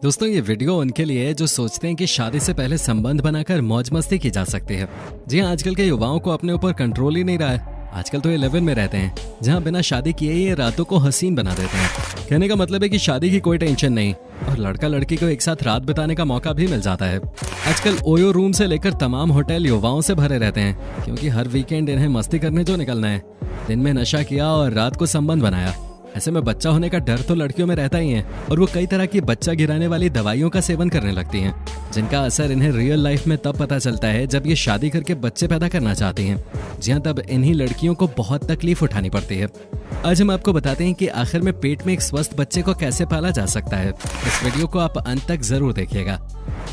दोस्तों ये वीडियो उनके लिए है जो सोचते हैं कि शादी से पहले संबंध बनाकर मौज मस्ती की जा सकती है। जी हाँ, आजकल के युवाओं को अपने ऊपर कंट्रोल ही नहीं रहा है। आजकल तो 11 में रहते हैं जहाँ बिना शादी किए ही ये रातों को हसीन बना देते हैं। कहने का मतलब है कि शादी की कोई टेंशन नहीं और लड़का लड़की को एक साथ रात बिताने का मौका भी मिल जाता है। आजकल ओयो रूम से लेकर तमाम होटल युवाओं से भरे रहते हैं क्योंकि हर वीकेंड इन्हें मस्ती करने जो निकलना है। दिन में नशा किया और रात को संबंध बनाया। ऐसे में बच्चा होने का डर तो लड़कियों में रहता ही है और वो कई तरह की बच्चा गिराने वाली दवाइयों का सेवन करने लगती हैं, जिनका असर इन्हें रियल लाइफ में तब पता चलता है जब ये शादी करके बच्चे पैदा करना चाहती हैं। जी हाँ, तब इन्हीं लड़कियों को बहुत तकलीफ उठानी पड़ती है। आज हम आपको बताते हैं कि आखिर में पेट में एक स्वस्थ बच्चे को कैसे पाला जा सकता है। इस वीडियो को आप अंत तक जरूर देखिएगा।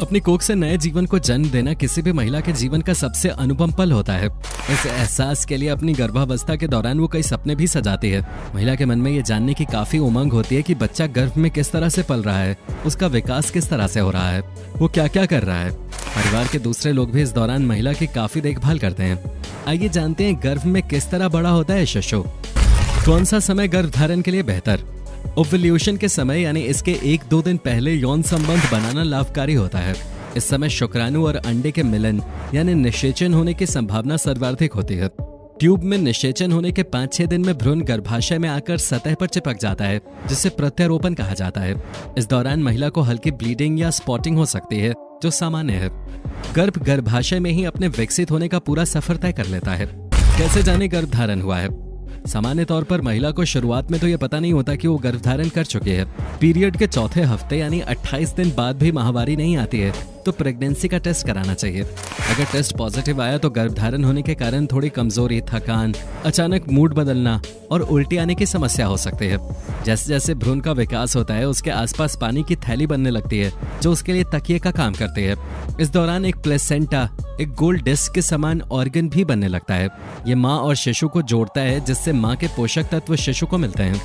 अपनी कोख से नए जीवन को जन्म देना किसी भी महिला के जीवन का सबसे अनुपम पल होता है। इस एहसास के लिए अपनी गर्भावस्था के दौरान वो कई सपने भी सजाती है। महिला के मन में ये जानने की काफी उमंग होती है कि बच्चा गर्भ में किस तरह से पल रहा है, उसका विकास किस तरह से हो रहा है, वो क्या क्या कर रहा है। परिवार के दूसरे लोग भी इस दौरान महिला की काफी देखभाल करते हैं। आइए जानते हैं गर्भ में किस तरह बड़ा होता है शिशु। कौन सा समय गर्भधारण के लिए बेहतर? ओव्यूलेशन के समय यानी इसके 1-2 दिन पहले यौन संबंध बनाना लाभकारी होता है। इस समय शुक्राणु और अंडे के मिलन यानी निषेचन होने की संभावना सर्वाधिक होती है। ट्यूब में निषेचन होने के 5-6 दिन में भ्रूण गर्भाशय में आकर सतह पर चिपक जाता है, जिसे प्रत्यारोपण कहा जाता है। इस दौरान महिला को हल्की ब्लीडिंग या स्पॉटिंग हो सकती है, जो सामान्य है। गर्भ गर्भाशय में ही अपने विकसित होने का पूरा सफर तय कर लेता है। कैसे जाने गर्भधारण हुआ है? सामान्य तौर पर महिला को शुरुआत में तो ये पता नहीं होता कि वो गर्भधारण कर चुकी है। पीरियड के चौथे हफ्ते यानी 28 दिन बाद भी माहवारी नहीं आती है तो प्रेगनेंसी का टेस्ट कराना चाहिए। अगर टेस्ट पॉजिटिव आया तो गर्भधारण होने के कारण थोड़ी कमजोरी, थकान, अचानक मूड बदलना और उल्टी आने की समस्या हो सकती है। जैसे जैसे भ्रूण का विकास होता है उसके आसपास पानी की थैली बनने लगती है जो उसके लिए तकिए का काम करती है। इस दौरान एक प्लेसेंटा, एक गोल डिस्क के समान ऑर्गन भी बनने लगता है। ये माँ और शिशु को जोड़ता है जिससे माँ के पोषक तत्व शिशु को मिलते हैं।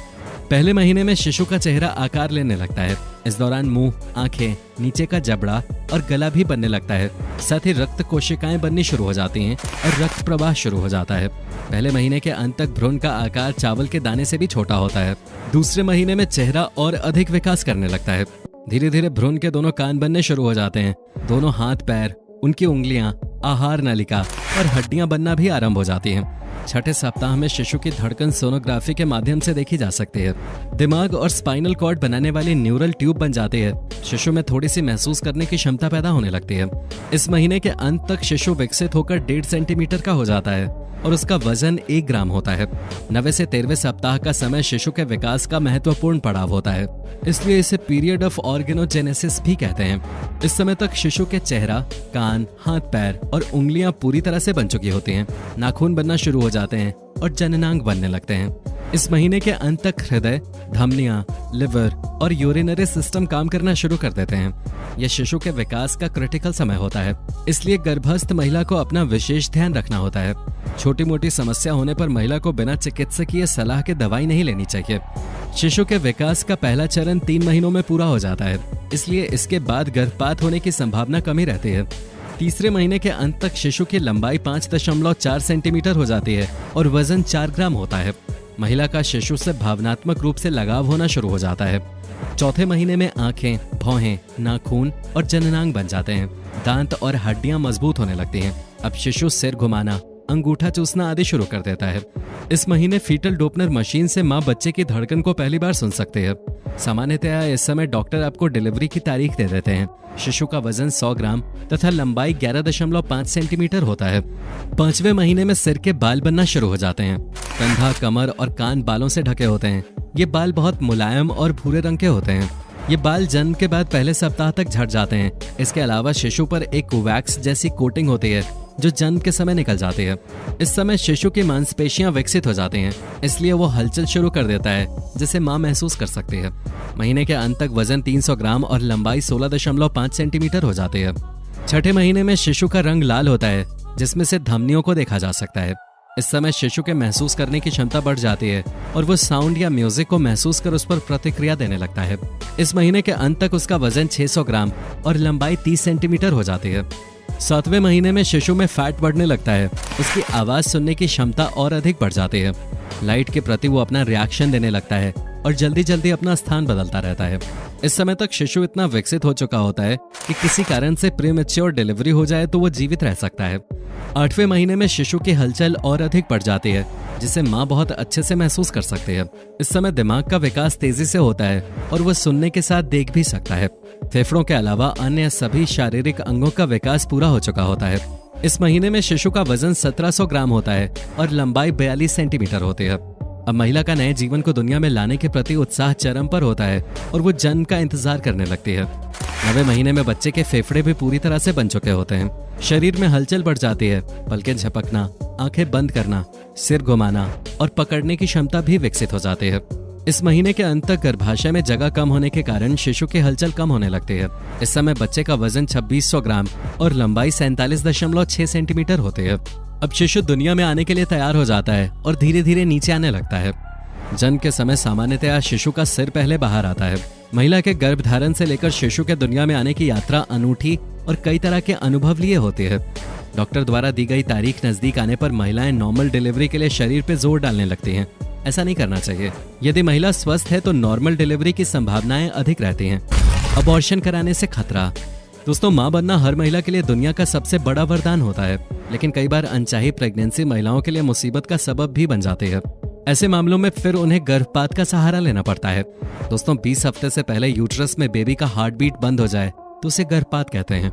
पहले महीने में शिशु का चेहरा आकार लेने लगता है। इस दौरान मुंह, आंखें, नीचे का जबड़ा और गला भी बनने लगता है। साथ ही रक्त कोशिकाएं बननी शुरू हो जाती हैं और रक्त प्रवाह शुरू हो जाता है। पहले महीने के अंत तक भ्रूण का आकार चावल के दाने से भी छोटा होता है। दूसरे महीने में चेहरा और अधिक विकास करने लगता है। धीरे धीरे भ्रूण के दोनों कान बनने शुरू हो जाते हैं। दोनों हाथ पैर, उनकी उंगलियां, आहार नलिका और हड्डियां बनना भी आरंभ हो जाती हैं। छठे सप्ताह में शिशु की धड़कन सोनोग्राफी के माध्यम से देखी जा सकती है। दिमाग और स्पाइनल कॉर्ड बनाने वाली न्यूरल ट्यूब बन जाती है। शिशु में थोड़ी सी महसूस करने की क्षमता पैदा होने लगती है। इस महीने के अंत तक शिशु विकसित होकर 1.5 सेंटीमीटर का हो जाता है और उसका वजन 1 ग्राम होता है। 9वें से 13वें सप्ताह का समय शिशु के विकास का महत्वपूर्ण पड़ाव होता है, इसलिए इसे पीरियड ऑफ ऑर्गेनोजेनेसिस भी कहते हैं। इस समय तक शिशु के चेहरा, कान, हाथ पैर और उंगलियां पूरी तरह से बन चुकी होती हैं। नाखून बनना शुरू हो जाते हैं और जननांग बनने लगते हैं। इस महीने के अंत तक हृदय, धमनियां, लिवर और यूरिनरी सिस्टम काम करना शुरू कर देते हैं। यह शिशु के विकास का क्रिटिकल समय होता है, इसलिए गर्भस्थ महिला को अपना विशेष ध्यान रखना होता है। छोटी मोटी समस्या होने पर महिला को बिना चिकित्सकीय सलाह के दवाई नहीं लेनी चाहिए। शिशु के विकास का पहला चरण 3 महीनों में पूरा हो जाता है, इसलिए इसके बाद गर्भपात होने की संभावना कमी रहती है। तीसरे महीने के अंत तक शिशु की लंबाई 5.4 सेंटीमीटर हो जाती है और वजन 4 ग्राम होता है। महिला का शिशु से भावनात्मक रूप से लगाव होना शुरू हो जाता है। चौथे महीने में आंखें, भौहें, नाखून और जननांग बन जाते हैं। दांत और हड्डियां मजबूत होने लगती हैं। अब शिशु सिर घुमाना, अंगूठा चूसना आदि शुरू कर देता है। इस महीने फीटल डोपनर मशीन से मां बच्चे की धड़कन को पहली बार सुन सकती है। सामान्यतया इस समय डॉक्टर आपको डिलीवरी की तारीख दे देते हैं। शिशु का वजन 100 ग्राम तथा लंबाई 11.5 सेंटीमीटर होता है। 5वें महीने में सिर के बाल बनना शुरू हो जाते हैं। कंधा, कमर और कान बालों से ढके होते हैं। ये बाल बहुत मुलायम और भूरे रंग के होते हैं। ये बाल जन्म के बाद पहले सप्ताह तक झड़ जाते हैं। इसके अलावा शिशु पर एक वैक्स जैसी कोटिंग होती है जो जन्म के समय निकल जाती है। इस समय शिशु की मांसपेशियां विकसित हो जाती हैं, इसलिए वो हलचल शुरू कर देता है जिसे मां महसूस कर सकती है। महीने के अंत तक वजन 300 ग्राम और लंबाई 16.5 सेंटीमीटर हो जाती है। छठे महीने में शिशु का रंग लाल होता है जिसमें से धमनियों को देखा जा सकता है। इस समय शिशु के महसूस करने की क्षमता बढ़ जाती है और वो साउंड या म्यूजिक को महसूस कर उस पर प्रतिक्रिया देने लगता है। इस महीने के अंत तक उसका वजन 600 ग्राम और लंबाई 30 सेंटीमीटर हो जाती है। 7वें महीने में शिशु में फैट बढ़ने लगता है। उसकी आवाज सुनने की क्षमता और अधिक बढ़ जाती है। लाइट के प्रति वो अपना रिएक्शन देने लगता है। और जल्दी जल्दी अपना स्थान बदलता रहता है। इस समय तक शिशु इतना विकसित हो चुका होता है कि किसी कारण से प्रीमैच्योर डिलीवरी हो जाए तो वो जीवित रह सकता है। 8वें महीने में शिशु की हलचल और अधिक बढ़ जाती है, जिसे माँ बहुत अच्छे से महसूस कर सकती है। इस समय दिमाग का विकास तेजी से होता है और वह सुनने के साथ देख भी सकता है। फेफड़ों के अलावा अन्य सभी शारीरिक अंगों का विकास पूरा हो चुका होता है। इस महीने में शिशु का वजन 1700 ग्राम होता है और लंबाई 42 सेंटीमीटर होती है। अब महिला का नए जीवन को दुनिया में लाने के प्रति उत्साह चरम पर होता है और वो जन्म का इंतजार करने लगती है। 9वें महीने में बच्चे के फेफड़े भी पूरी तरह से बन चुके होते हैं। शरीर में हलचल बढ़ जाती है, पलकें झपकना, आंखें बंद करना, सिर घुमाना और पकड़ने की क्षमता भी विकसित हो जाती है। इस महीने के अंत तक गर्भाशय में जगह कम होने के कारण शिशु की हलचल कम होने लगती है। इस समय बच्चे का वजन 2600 ग्राम और लंबाई 47.6 सेंटीमीटर होती है। अब शिशु दुनिया में आने के लिए तैयार हो जाता है और धीरे धीरे नीचे आने लगता है। जन्म के समय सामान्यतया शिशु का सिर पहले बाहर आता है। महिला के गर्भधारण से लेकर शिशु के दुनिया में आने की यात्रा अनूठी और कई तरह के अनुभव लिए होती है। डॉक्टर द्वारा दी गई तारीख नजदीक आने पर महिलाएं नॉर्मल डिलीवरी के लिए शरीर पर जोर डालने लगती हैं। ऐसा नहीं करना चाहिए। यदि महिला स्वस्थ है तो नॉर्मल डिलीवरी की संभावनाएं अधिक रहती हैं। अबॉर्शन कराने से खतरा। दोस्तों, मां बनना हर महिला के लिए दुनिया का सबसे बड़ा वरदान होता है, लेकिन कई बार अनचाही प्रेगनेंसी महिलाओं के लिए मुसीबत का सबब भी बन जाती है। ऐसे मामलों में फिर उन्हें गर्भपात का सहारा लेना पड़ता है। दोस्तों, 20 हफ्ते से पहले यूट्रस में बेबी का हार्ट बीट बंद हो जाए तो उसे गर्भपात कहते हैं।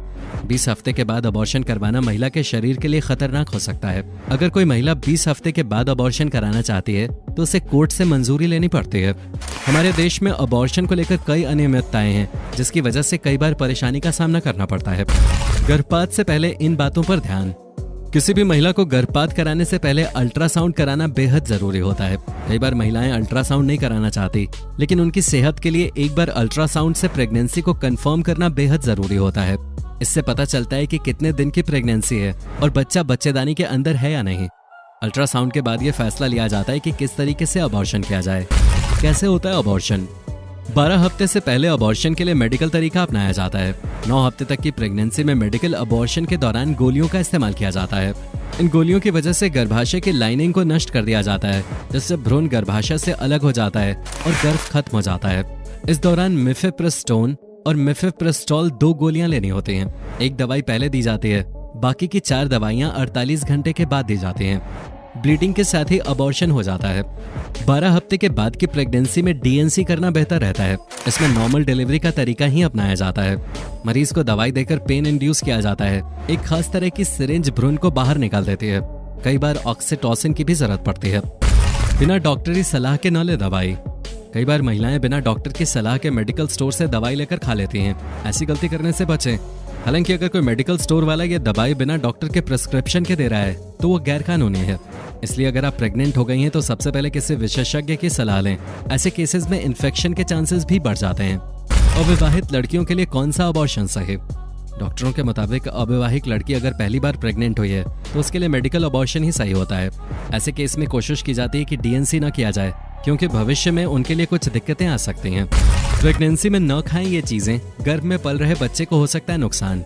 20 हफ्ते के बाद अबॉर्शन करवाना महिला के शरीर के लिए खतरनाक हो सकता है। अगर कोई महिला 20 हफ्ते के बाद अबॉर्शन कराना चाहती है तो उसे कोर्ट से मंजूरी लेनी पड़ती है। हमारे देश में अबॉर्शन को लेकर कई अनियमितताएं हैं, जिसकी वजह से कई बार परेशानी का सामना करना पड़ता है। गर्भपात से पहले इन बातों पर ध्यान। किसी भी महिला को गर्भपात कराने से पहले अल्ट्रासाउंड कराना बेहद जरूरी होता है। कई बार महिलाएं अल्ट्रासाउंड नहीं कराना चाहती, लेकिन उनकी सेहत के लिए एक बार अल्ट्रासाउंड से प्रेगनेंसी को कंफर्म करना बेहद जरूरी होता है। इससे पता चलता है कि कितने दिन की प्रेगनेंसी है और बच्चा बच्चेदानी के अंदर है या नहीं। अल्ट्रासाउंड के बाद ये फैसला लिया जाता है कि किस तरीके से अबॉर्शन किया जाए। कैसे होता है अबॉर्शन? 12 हफ्ते से पहले अबॉर्शन के लिए मेडिकल तरीका अपनाया जाता है। 9 हफ्ते तक की प्रेगनेंसी में मेडिकल अबॉर्शन के दौरान गोलियों का इस्तेमाल किया जाता है। इन गोलियों की वजह से गर्भाशय की लाइनिंग को नष्ट कर दिया जाता है, जिससे भ्रूण गर्भाशय से अलग हो जाता है और गर्भ खत्म हो जाता है। इस दौरान मिफेप्रिस्टोन और मिफेप्रिस्टोल 2 गोलियां लेनी होती हैं। एक दवाई पहले दी जाती है, बाकी की 4 दवाइयां 48 घंटे के बाद दी जाती हैं। ब्लीडिंग के साथ ही अबॉर्शन हो जाता है। 12 हफ्ते के बाद की प्रेगनेंसी में डीएनसी करना बेहतर रहता है। इसमें नॉर्मल डिलीवरी का तरीका ही अपनाया जाता है। मरीज को दवाई देकर पेन इंड्यूस किया जाता है। एक खास तरह की सिरिंज भ्रूण को बाहर निकाल देती है। कई बार ऑक्सीटोसिन की भी जरूरत पड़ती है। बिना डॉक्टरी सलाह के न ले दवाई। कई बार महिलाएं बिना डॉक्टर की सलाह के मेडिकल स्टोर से दवाई लेकर खा लेती हैं। ऐसी गलती करने से बचें। हालांकि अगर कोई मेडिकल स्टोर वाला ये दवाई बिना डॉक्टर के प्रिस्क्रिप्शन के दे रहा है तो वो गैर कानूनी है। इसलिए अगर आप प्रेग्नेंट हो गई हैं तो सबसे पहले किसी विशेषज्ञ की सलाह लें। ऐसे केसेस में इन्फेक्शन के चांसेस भी बढ़ जाते हैं। अविवाहित लड़कियों के लिए कौन सा अबॉर्शन सही? डॉक्टरों के मुताबिक अविवाहित लड़की अगर पहली बार प्रेग्नेंट हुई है तो उसके लिए मेडिकल अबॉर्शन ही सही होता है। ऐसे केस में कोशिश की जाती है कि डीएनसी न किया जाए, क्योंकि भविष्य में उनके लिए कुछ दिक्कतें आ सकती हैं। प्रेगनेंसी में न खाएं ये चीजें, गर्भ में पल रहे बच्चे को हो सकता है नुकसान।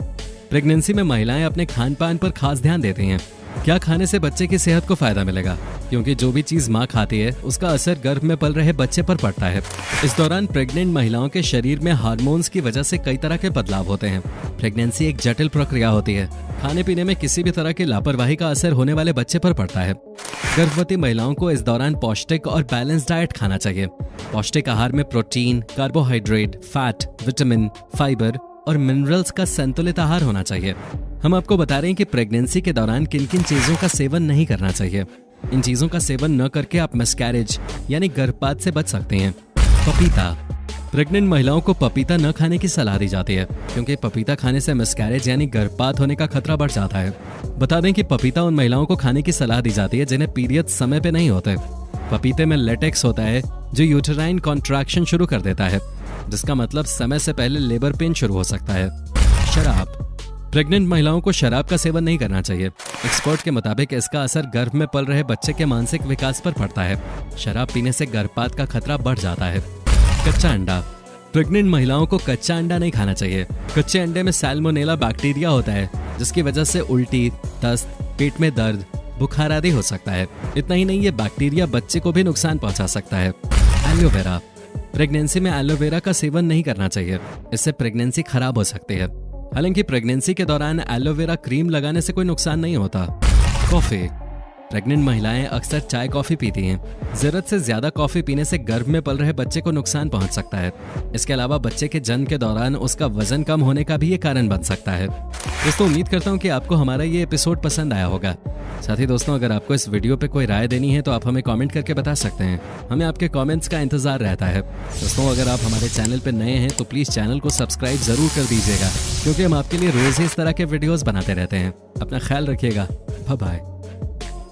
प्रेगनेंसी में महिलाएं अपने खान पान पर खास ध्यान देती हैं। क्या खाने से बच्चे की सेहत को फायदा मिलेगा, क्योंकि जो भी चीज माँ खाती है उसका असर गर्भ में पल रहे बच्चे पर पड़ता है। इस दौरान प्रेग्नेंट महिलाओं के शरीर में हार्मोन्स की वजह से कई तरह के बदलाव होते हैं। प्रेगनेंसी एक जटिल प्रक्रिया होती है। खाने पीने में किसी भी तरह की लापरवाही का असर होने वाले बच्चे पर पड़ता है। गर्भवती महिलाओं को इस दौरान पौष्टिक और बैलेंस डाइट खाना चाहिए। पौष्टिक आहार में protein, carbohydrate, fat, vitamin, fibre और मिनरल्स का संतुलित आहार होना चाहिए। हम आपको बता रहे हैं कि प्रेगनेंसी के दौरान किन किन चीजों का सेवन नहीं करना चाहिए। इन चीजों का सेवन न करके आप मिसकैरेज यानी गर्भपात से बच सकते हैं। पपीता। प्रेग्नेंट महिलाओं को पपीता न खाने की सलाह दी जाती है, क्योंकि पपीता खाने से मिसकैरेज यानी गर्भपात होने का खतरा बढ़ जाता है। बता दें कि पपीता उन महिलाओं को खाने की सलाह दी जाती है जिन्हें पीरियड समय पे नहीं होते। पपीते में लेटेक्स होता है जो यूटेराइन कॉन्ट्रैक्शन शुरू कर देता है, जिसका मतलब समय से पहले लेबर पेन शुरू हो सकता है। शराब। प्रेग्नेंट महिलाओं को शराब का सेवन नहीं करना चाहिए। एक्सपर्ट के मुताबिक इसका असर गर्भ में पल रहे बच्चे के मानसिक विकास पर पड़ता है। शराब पीने से गर्भपात का खतरा बढ़ जाता है। कच्चा अंडा। प्रेग्नेंट महिलाओं को कच्चा अंडा नहीं खाना चाहिए। कच्चे अंडे में सैल्मोनेला बैक्टीरिया होता है, जिसकी वजह से उल्टी, दस्त, पेट में दर्द, बुखार आदि हो सकता है। इतना ही नहीं, ये बैक्टीरिया बच्चे को भी नुकसान पहुंचा सकता है। एलोवेरा। प्रेगनेंसी में एलोवेरा का सेवन नहीं करना चाहिए, इससे प्रेगनेंसी खराब हो सकती है। हालांकि प्रेगनेंसी के दौरान एलोवेरा क्रीम लगाने से कोई नुकसान नहीं होता। कॉफी। प्रेग्नेंट महिलाएं अक्सर चाय कॉफी पीती हैं। जरूरत से ज्यादा कॉफी पीने से गर्भ में पल रहे बच्चे को नुकसान पहुंच सकता है। इसके अलावा बच्चे के जन्म के दौरान उसका वजन कम होने का भी ये कारण बन सकता है। दोस्तों, उम्मीद करता हूं कि आपको हमारा ये एपिसोड पसंद आया होगा। साथ ही दोस्तों, अगर आपको इस वीडियो पे कोई राय देनी है तो आप हमें कमेंट करके बता सकते हैं। हमें आपके कमेंट्स का इंतजार रहता है। दोस्तों, अगर आप हमारे चैनल पर नए हैं तो प्लीज चैनल को सब्सक्राइब जरूर कर दीजिएगा, क्योंकि हम आपके लिए रोज ही इस तरह के वीडियोस बनाते रहते हैं। अपना ख्याल रखिएगा। Bye bye.